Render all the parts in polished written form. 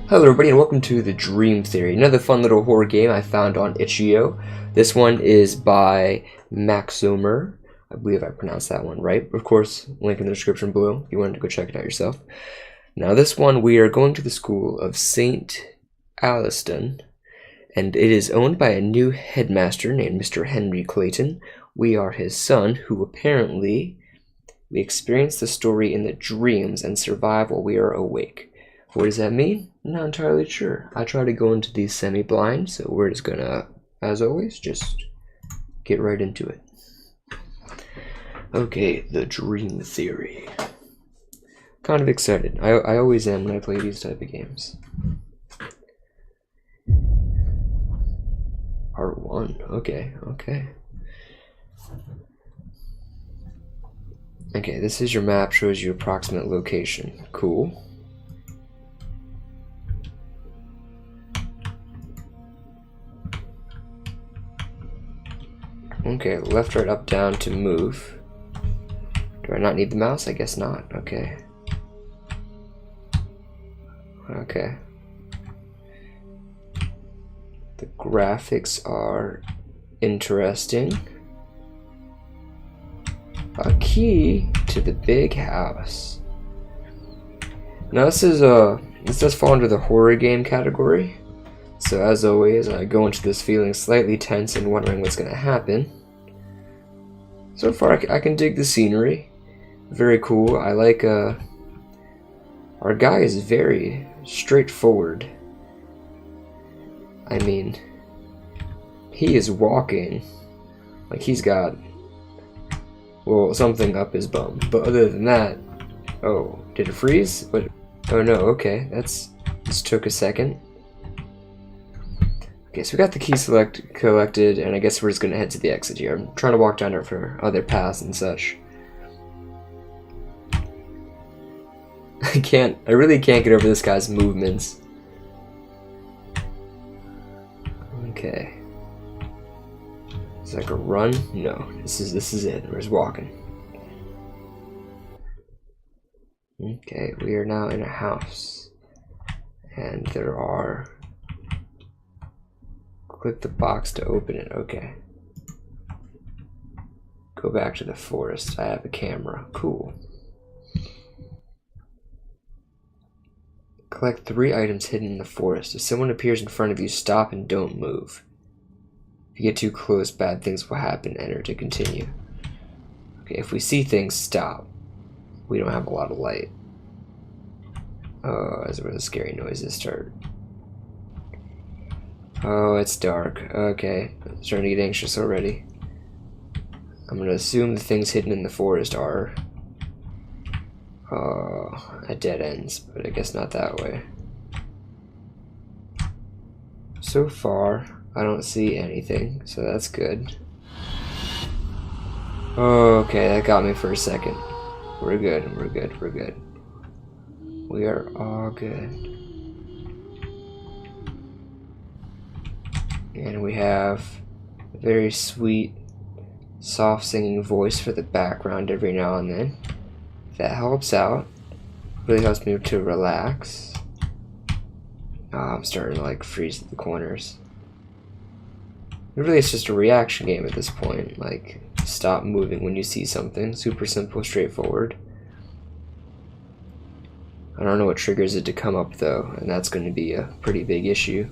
Hello everybody and welcome to The Dream Theory, another fun little horror game I found on itch.io. This one is by Maxomer. I believe I pronounced that one right. Of course, link in the description below if you wanted to go check it out yourself. Now this one, we are going to the school of St. Alliston, and it is owned by a new headmaster named Mr. Henry Clayton. We are his son, who apparently we experience the story in the dreams and survive while we are awake. What does that mean? I'm not entirely sure. I try to go into these semi-blind, so we're just gonna, as always, just get right into it. Okay, the Dream Theory. Kind of excited. I always am when I play these type of games. Part 1. Okay. Okay, this is your map, shows you approximate location. Cool. Okay, left, right, up, down to move. Do I not need the mouse? I guess not. Okay. The graphics are interesting. A key to the big house. Now this does fall under the horror game category. So as always, I go into this feeling slightly tense and wondering what's going to happen. So far, I can dig the scenery. Very cool. I like, our guy is very straightforward. I mean, he is walking like he's got, well, something up his bum. But other than that, oh, did it freeze? But, oh no, okay, this took a second. Okay, so we got the key collected, and I guess we're just gonna head to the exit here. I'm trying to walk down there for other paths and such. I really can't get over this guy's movements. Okay. Is that like a run? No, this is it. We're just walking. Okay, we are now in a house. And there are... Click the box to open it. Okay. Go back to the forest. I have a camera. Cool. Collect 3 items hidden in the forest. If someone appears in front of you, stop and don't move. If you get too close, bad things will happen. Enter to continue. Okay, if we see things, stop. We don't have a lot of light. Oh, that's where the scary noises start. Oh, it's dark. Okay, I'm starting to get anxious already. I'm gonna assume the things hidden in the forest are at dead ends, but I guess not that way. So far, I don't see anything, so that's good. Okay, that got me for a second. We're good. We are all good. And we have a very sweet, soft singing voice for the background every now and then. That helps out. Really helps me to relax. Oh, I'm starting to like freeze at the corners. Really, it's just a reaction game at this point. Like, stop moving when you see something. Super simple, straightforward. I don't know what triggers it to come up though, and that's going to be a pretty big issue.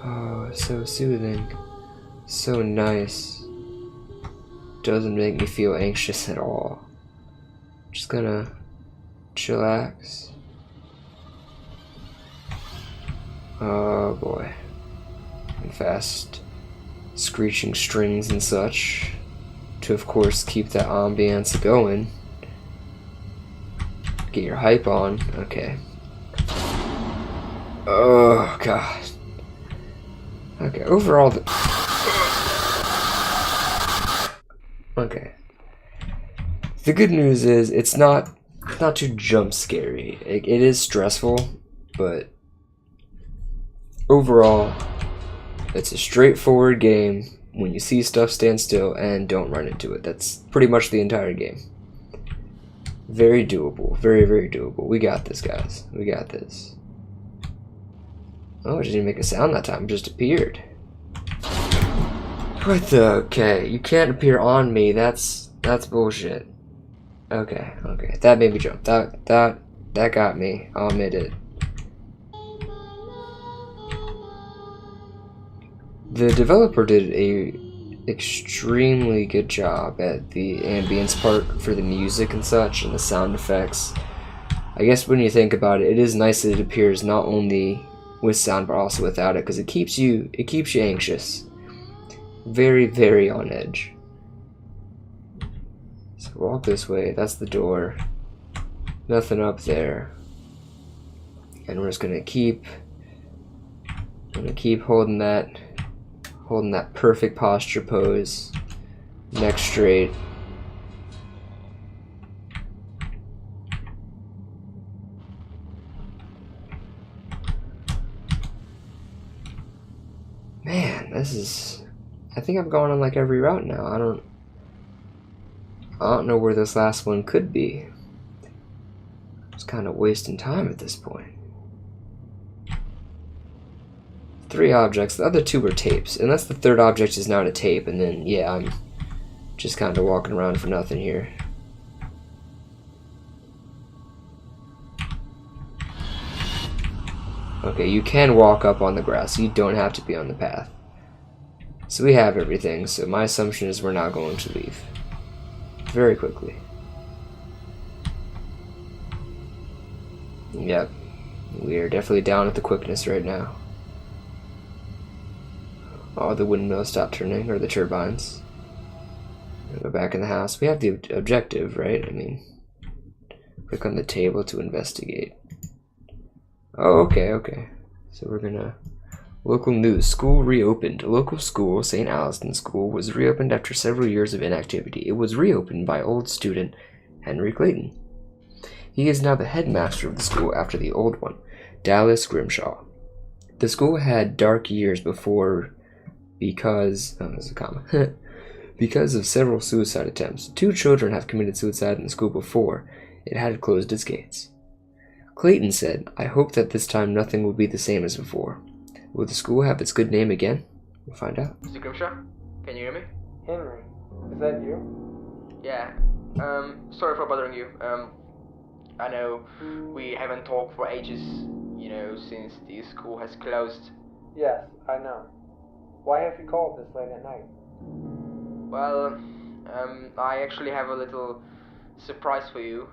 Oh, so soothing. So nice. Doesn't make me feel anxious at all. Just gonna chillax. Oh boy. And fast screeching strings and such. To of course keep that ambiance going. Get your hype on. Okay. Oh god. Okay, overall okay. The good news is it's not too jump scary. It is stressful, but overall it's a straightforward game. When you see stuff, stand still and don't run into it. That's pretty much the entire game. Very doable. Very, very doable. We got this, guys. We got this. Oh, it didn't even make a sound that time. It just appeared. What the? Okay, you can't appear on me. That's bullshit. Okay, okay. That made me jump. That got me. I'll admit it. The developer did a extremely good job at the ambience part for the music and such and the sound effects. I guess when you think about it, it is nice that it appears not only with sound but also without it, because it keeps you anxious. Very, very on edge. So walk this way. That's the door. Nothing up there. And we're just gonna keep holding that perfect posture pose. Neck straight. Man, this is... I think I'm going on like every route now. I don't know where this last one could be. It's kind of wasting time at this point. 3 objects. The other 2 were tapes. Unless the 3rd object is not a tape, and then, yeah, I'm just kind of walking around for nothing here. Okay, you can walk up on the grass. You don't have to be on the path. So we have everything, so my assumption is we're not going to leave. Very quickly. Yep. We are definitely down at the quickness right now. Oh, the windmills stopped turning, or the turbines. We're back in the house. We have the objective, right? I mean, click on the table to investigate. Oh, okay, okay. So we're gonna... Local news. School reopened. Local school, St. Alliston School, was reopened after several years of inactivity. It was reopened by old student Henry Clayton. He is now the headmaster of the school after the old one, Dallas Grimshaw. The school had dark years before because... Oh, there's a comma. Because of several suicide attempts. 2 children have committed suicide in the school before it had closed its gates. Clayton said, "I hope that this time nothing will be the same as before. Will the school have its good name again? We'll find out." Mr. Grimshaw, can you hear me? Henry, is that you? Yeah. Sorry for bothering you. I know we haven't talked for ages, you know, since the school has closed. Yes, I know. Why have you called this late at night? Well, I actually have a little surprise for you.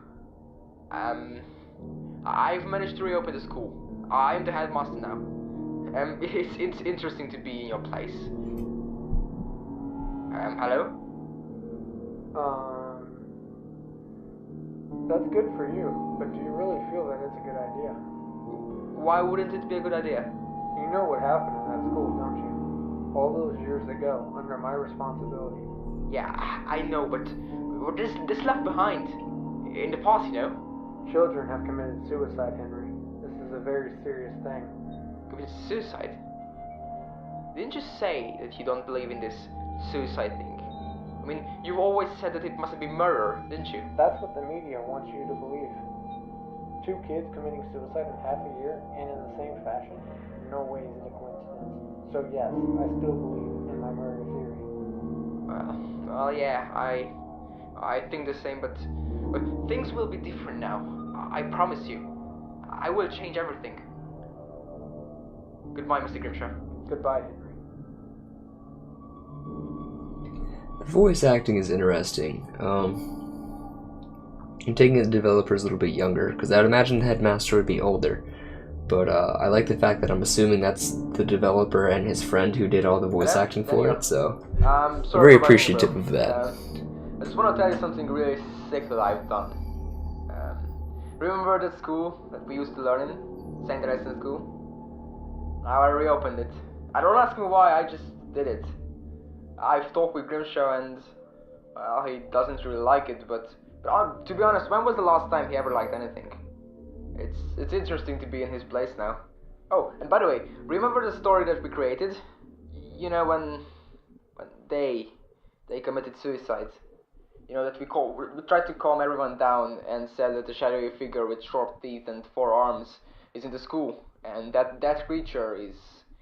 I've managed to reopen the school. I'm the headmaster now. It's interesting to be in your place. Hello? That's good for you, but do you really feel that it's a good idea? Why wouldn't it be a good idea? You know what happened in that school, don't you? All those years ago, under my responsibility. Yeah, I know, but this left behind. In the past, you know? Children have committed suicide, Henry. This is a very serious thing. Committed suicide? Didn't you say that you don't believe in this suicide thing? I mean, you've always said that it must be murder, didn't you? That's what the media wants you to believe. 2 kids committing suicide in half a year and in the same fashion? No way is it a coincidence. So yes, I still believe in my murder theory. Well, yeah, I think the same, but things will be different now. I promise you. I will change everything. Goodbye, Mr. Grimshaw. Goodbye, Henry. Voice acting is interesting. I'm taking the developers a little bit younger, because I'd imagine the headmaster would be older. But I like the fact that I'm assuming that's the developer and his friend who did all the voice acting for it, so I'm very appreciative of that. I just want to tell you something really sick that I've done. Remember that school that we used to learn in? St. Alliston School? Now I reopened it. I don't ask me why, I just did it. I've talked with Grimshaw and, well, he doesn't really like it, but to be honest, when was the last time he ever liked anything? It's interesting to be in his place now. Oh, and by the way, remember the story that we created? You know, when they committed suicide. You know, that we tried to calm everyone down and said that the shadowy figure with sharp teeth and 4 arms is in the school, and that creature is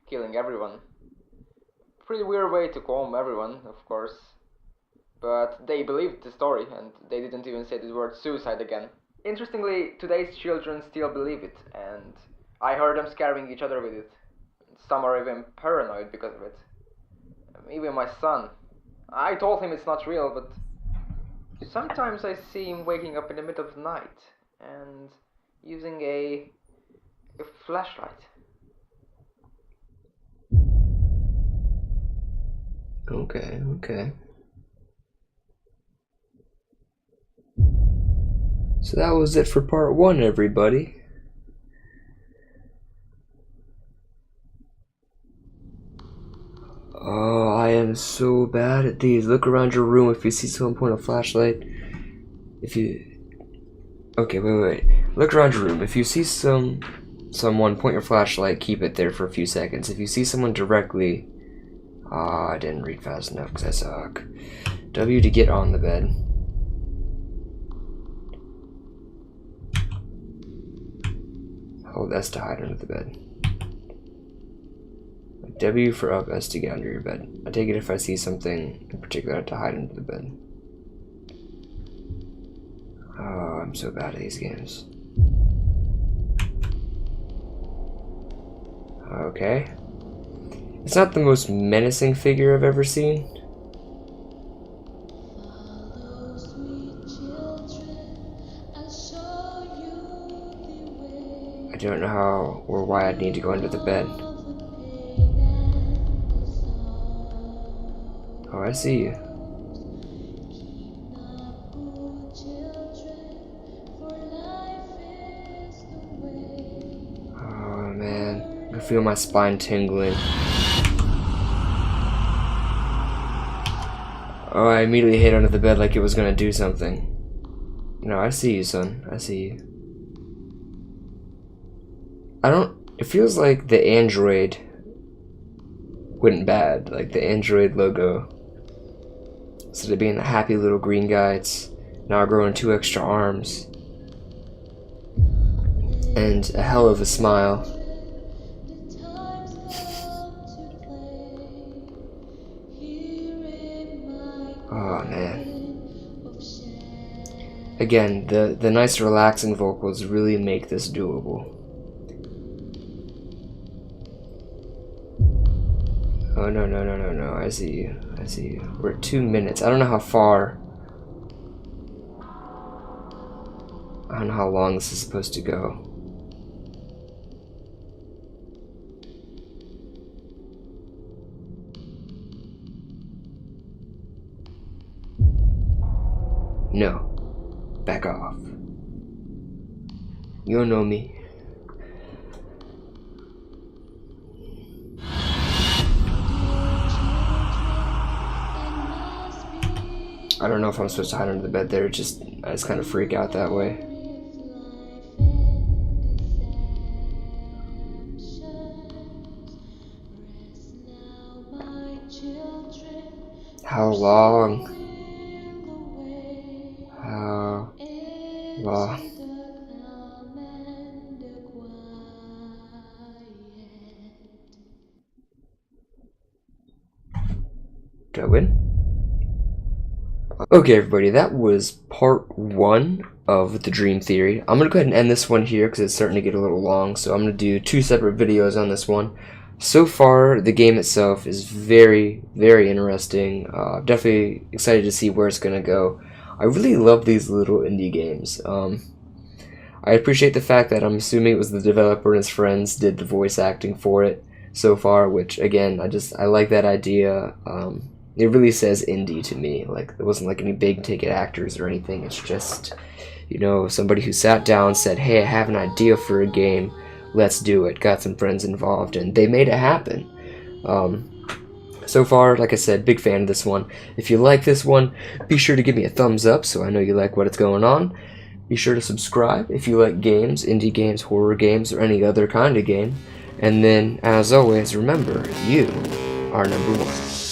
killing everyone. Pretty weird way to calm everyone, of course. But they believed the story, and they didn't even say the word suicide again. Interestingly, today's children still believe it, and I heard them scaring each other with it. Some are even paranoid because of it. Even my son. I told him it's not real, but sometimes I see him waking up in the middle of the night and using a flashlight. Okay, okay. So that was it for part 1, everybody. Oh, I am so bad at these. Look around your room if you see someone point a flashlight. Okay, wait. Look around your room. If you see someone point your flashlight, keep it there for a few seconds. If you see someone directly... I didn't read fast enough because I suck. W to get on the bed. Hold S to hide under the bed. W for up, S to get under your bed. I take it if I see something in particular to hide under the bed. Oh, I'm so bad at these games. Okay. It's not the most menacing figure I've ever seen. I don't know how or why I'd need to go under the bed. Oh, I see you. Oh man, I feel my spine tingling. Oh, I immediately hid under the bed like it was gonna do something. No, I see you, son. I see you. It feels like the Android went bad, like the Android logo. Instead of being the happy little green guy, it's now growing 2 extra arms. And a hell of a smile. Oh man. Again, the nice relaxing vocals really make this doable. Oh no, I see you. I see you. We're at 2 minutes. I don't know how far. I don't know how long this is supposed to go. No. Back off. You don't know me. I don't know if I'm supposed to hide under the bed there, I just kind of freak out that way. How long? How long? Do I win? Okay, everybody, that was part 1 of the Dream Theory. I'm going to go ahead and end this one here because it's starting to get a little long, so I'm going to do 2 separate videos on this one. So far, the game itself is very, very interesting. Definitely excited to see where it's going to go. I really love these little indie games. I appreciate the fact that I'm assuming it was the developer and his friends did the voice acting for it so far, which, again, I like that idea. It really says indie to me. Like, it wasn't like any big ticket actors or anything. It's just, you know, somebody who sat down and said, hey, I have an idea for a game, let's do it. Got some friends involved, and they made it happen. So far, like I said, big fan of this one. If you like this one, be sure to give me a thumbs up so I know you like what's going on. Be sure to subscribe if you like games, indie games, horror games, or any other kind of game. And then, as always, remember, you are #1.